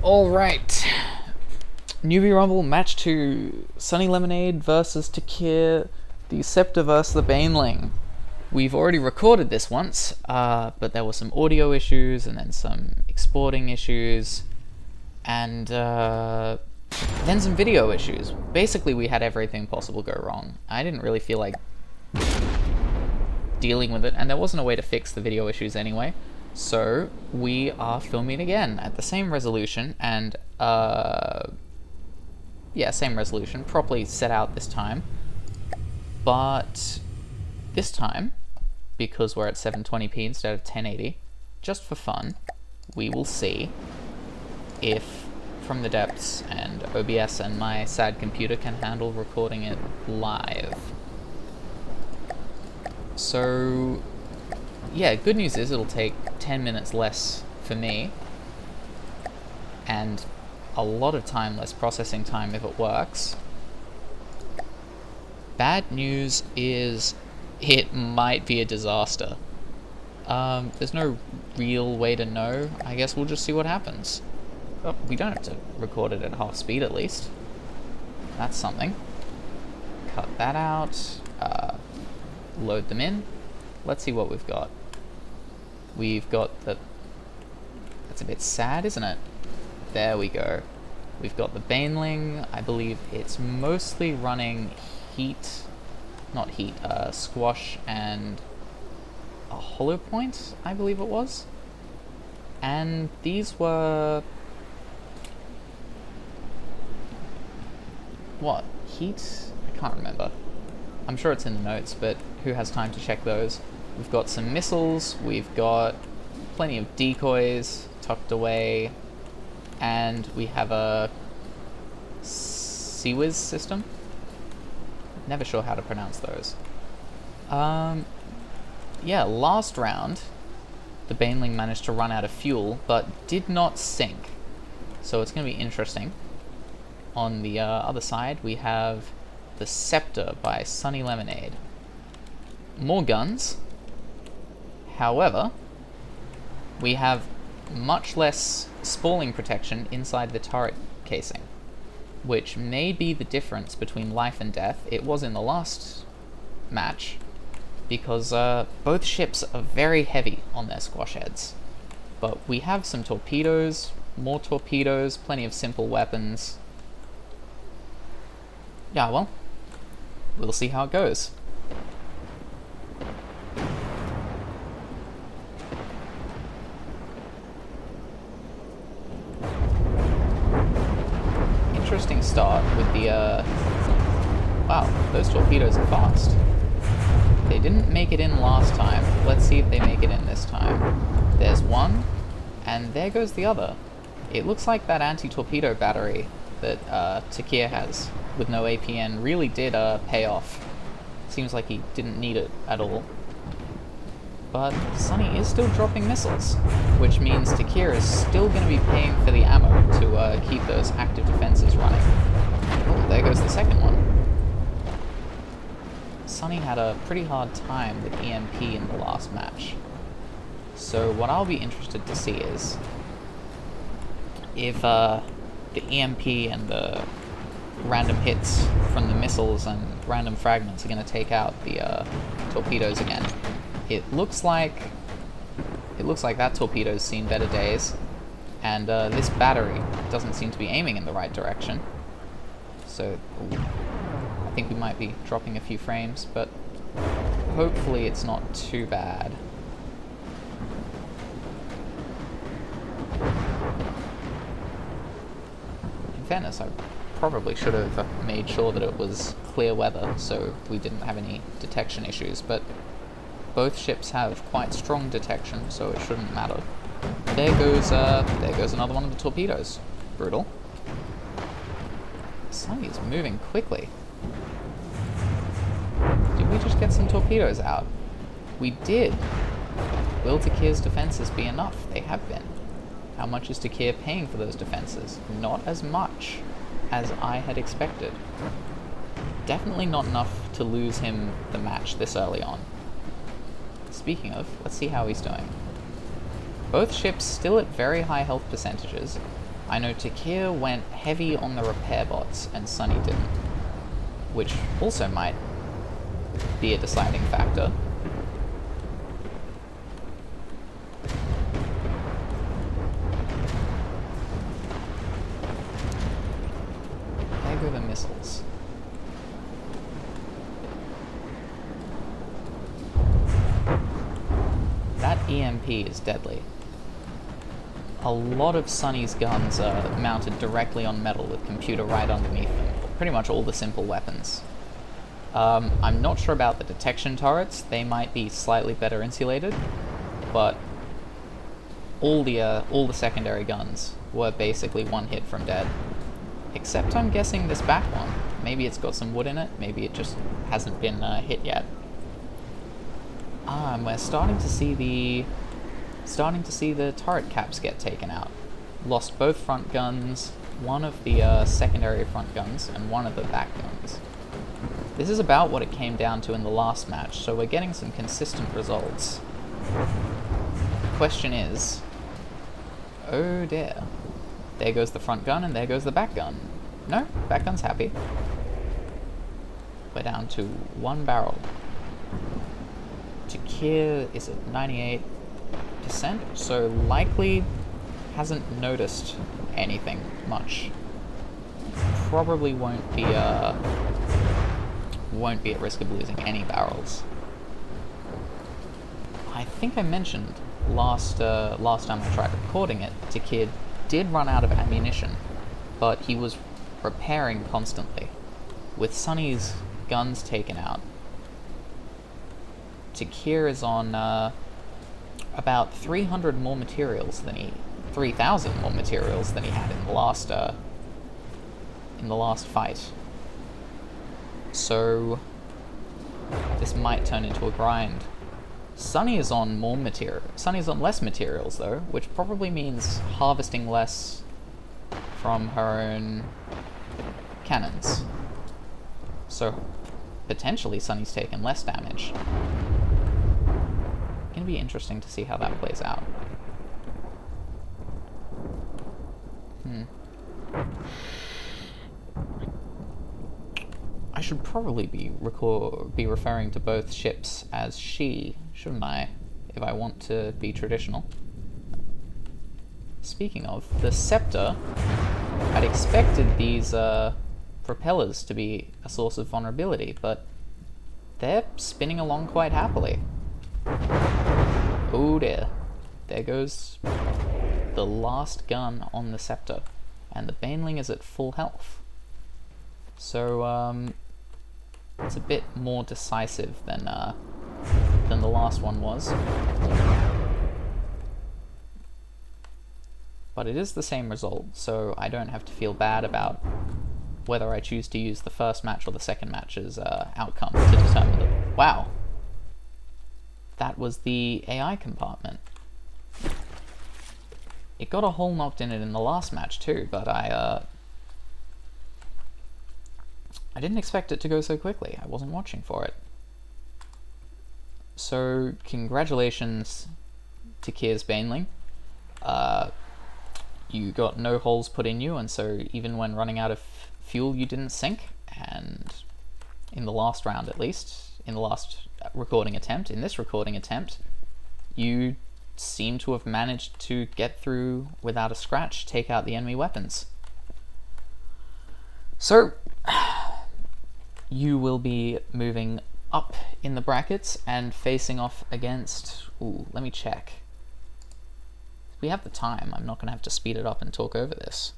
Alright. Newbie Rumble Match 2. Sunny Lemonade versus Takir, the Scepter versus the Baneling. We've already recorded this once, but there were some audio issues and then some exporting issues, and then some video issues. Basically, we had everything possible go wrong. I didn't really feel like dealing with it, and there wasn't a way to fix the video issues anyway. So we are filming again at the same resolution and same resolution, properly set out this time. But this time, because we're at 720p instead of 1080, just for fun, we will see if From the Depths and OBS and my sad computer can handle recording it live. So yeah, good news is it'll take 10 minutes less for me and a lot of time less processing time if it works. Bad news is it might be a disaster. There's no real way to know. I guess we'll just see what happens. Oh, we don't have to record it at half speed at least. That's something. Cut that out. Load them in. Let's see what we've got. We've got the... That's a bit sad, isn't it? There we go. We've got the baneling. I believe it's mostly running heat... Not heat, squash and a hollow point, I believe it was. And these were... What? Heat? I can't remember. I'm sure it's in the notes, but who has time to check those? We've got some missiles, we've got plenty of decoys tucked away, and we have a CWIS system? Never sure how to pronounce those. Yeah, last round, the baneling managed to run out of fuel, but did not sink. So it's going to be interesting. On the other side, we have the Scepter by Sunny Lemonade. More guns. However, we have much less spalling protection inside the turret casing, which may be the difference between life and death. It was in the last match, because both ships are very heavy on their squash heads. But we have some torpedoes, more torpedoes, plenty of simple weapons. Yeah, well, we'll see how it goes. Interesting start with the, wow, those torpedoes are fast. They didn't make it in last time. Let's see if they make it in this time. There's one, and there goes the other. It looks like that anti-torpedo battery that Takir has with no APN really did pay off. Seems like he didn't need it at all. But Sunny is still dropping missiles, which means Takir is still going to be paying for the ammo to keep those active defenses running. Oh, there goes the second one. Sunny had a pretty hard time with EMP in the last match. So what I'll be interested to see is if the EMP and the random hits from the missiles and random fragments are going to take out the torpedoes again. It looks like that torpedo's seen better days, and this battery doesn't seem to be aiming in the right direction. So I think we might be dropping a few frames, but hopefully it's not too bad. In fairness, I probably should have made sure that it was clear weather so we didn't have any detection issues, but both ships have quite strong detection, so it shouldn't matter. There goes another one of the torpedoes. Brutal. Sunny is moving quickly. Did we just get some torpedoes out? We did. Will Takir's defenses be enough? They have been. How much is Takir paying for those defenses? Not as much as I had expected. Definitely not enough to lose him the match this early on. Speaking of, let's see how he's doing. Both ships still at very high health percentages, I know Takir went heavy on the repair bots and Sunny didn't, which also might be a deciding factor. There go the missiles. That EMP is deadly. A lot of Sunny's guns are mounted directly on metal with computer right underneath them. Pretty much all the simple weapons. I'm not sure about the detection turrets. They might be slightly better insulated, but all the secondary guns were basically one hit from dead. Except I'm guessing this back one. Maybe it's got some wood in it. Maybe it just hasn't been hit yet. And we're starting to see the turret caps get taken out. Lost both front guns, one of the secondary front guns, and one of the back guns. This is about what it came down to in the last match, so we're getting some consistent results. The question is, oh dear. There goes the front gun and there goes the back gun. No, back gun's happy. We're down to one barrel. Takir is at 98%, so likely hasn't noticed anything much. Probably won't be at risk of losing any barrels. I think I mentioned last time I tried recording it, Takir did run out of ammunition, but he was repairing constantly. With Sunny's guns taken out, Takir is on about 300 more materials than 3,000 more materials than he had in the last fight. So this might turn into a grind. Sunny is on more material. Sunny's on less materials though, which probably means harvesting less from her own cannons. So potentially Sunny's taken less damage. Gonna be interesting to see how that plays out. I should probably be referring to both ships as she, shouldn't I, if I want to be traditional. Speaking of, the scepter, I'd expected these propellers to be a source of vulnerability, but they're spinning along quite happily. Oh dear. There goes the last gun on the scepter, and the baneling is at full health. So, it's a bit more decisive than the last one was. But it is the same result, so I don't have to feel bad about whether I choose to use the first match or the second match's outcome to determine the... Wow! That was the AI compartment. It got a hole knocked in it in the last match too, but I didn't expect it to go so quickly. I wasn't watching for it. So, congratulations to Takir's baneling. You got no holes put in you, and so even when running out of fuel you didn't sink, and in the last round at least, in the last recording attempt, in this recording attempt, you seem to have managed to get through without a scratch, take out the enemy weapons. So, you will be moving up in the brackets and facing off against... Ooh, let me check. We have the time. I'm not going to have to speed it up and talk over this.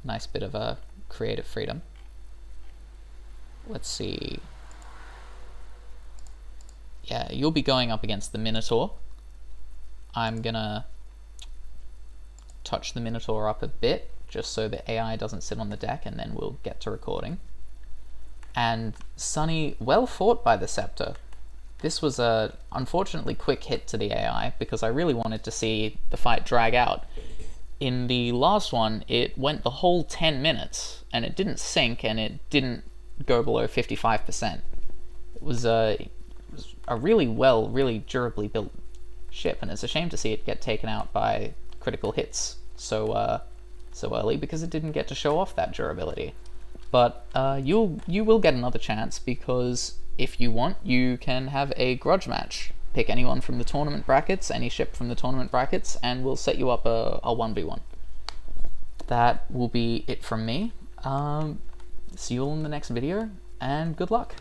Nice bit of creative freedom. Let's see. Yeah, you'll be going up against the Minotaur. I'm gonna touch the Minotaur up a bit, just so the AI doesn't sit on the deck, and then we'll get to recording. And Sunny, well fought by the Scepter. This was a unfortunately quick hit to the AI, because I really wanted to see the fight drag out. In the last one, it went the whole 10 minutes, and it didn't sink, and it didn't go below 55%. It was a really durably built ship, and it's a shame to see it get taken out by critical hits so so early because it didn't get to show off that durability. But you will get another chance, because if you want, you can have a grudge match. Pick anyone from the tournament brackets, any ship from the tournament brackets, and we'll set you up a 1v1. That will be it from me. See you all in the next video, and good luck.